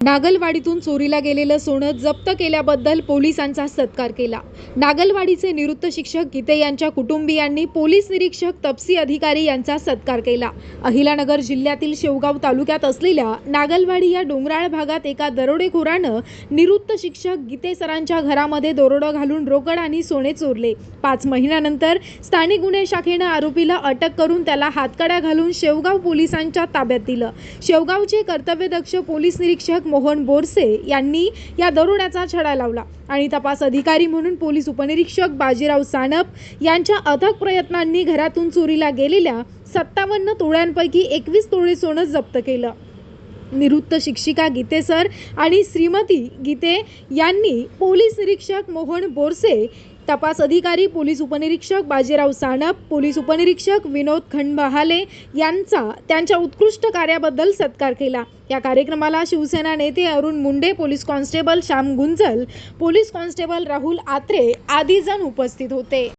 नागलवाडीतून चोरीला गेलेलं सोनं जप्त केल्याबद्दल पोलिसांचा सत्कार केला। नागलवाडीचे निवृत्त शिक्षक गीते यांच्या कुटुंबियांनी पोलीस निरीक्षक तपसी अधिकारी यांचा सत्कार केला। अहिलानगर जिल्ह्यातील शेवगाव तालुक्यात असलेल्या नागलवाडी या डोंगराळ भागात एका दरोडेखोरानं निवृत्त शिक्षक गीते सरांच्या घरामध्ये दरोडा घालून रोकड आणि सोने चोरले। 5 महिन्यानंतर स्थानिक गुन्हे शाखेनं आरोपीला अटक करून त्याला हातकड्या घालून शेवगाव पोलिसांच्या ताब्यात दिलं। शेवगावचे कर्तव्यदक्ष पोलीस निरीक्षक मोहन बोरसे यांनी या दरोड्याचा छडा लावला आणि तपास अधिकारी म्हणून पोलीस उपनिरीक्षक बाजीराव सानप यांच्या अथक प्रयत्नांनी घरातून चोरीला गेलेल्या 57 तोळ्यांपैकी 21 तोळे सोनं जप्त केलं। निवृत्त शिक्षिका गीते सर आणि श्रीमती गीते यांनी पोलीस निरीक्षक मोहन बोरसे, तपास अधिकारी पोलीस उपनिरीक्षक बाजीराव सानप, पोलीस उपनिरीक्षक विनोद खंडबहाले यांचा त्यांच्या उत्कृष्ट कार्याबद्दल सत्कार केला। या कार्यक्रमाला शिवसेना नेते Arun Munde, police constable Shyam Gunjal, police constable Rahul Atre आदी जण उपस्थित होते।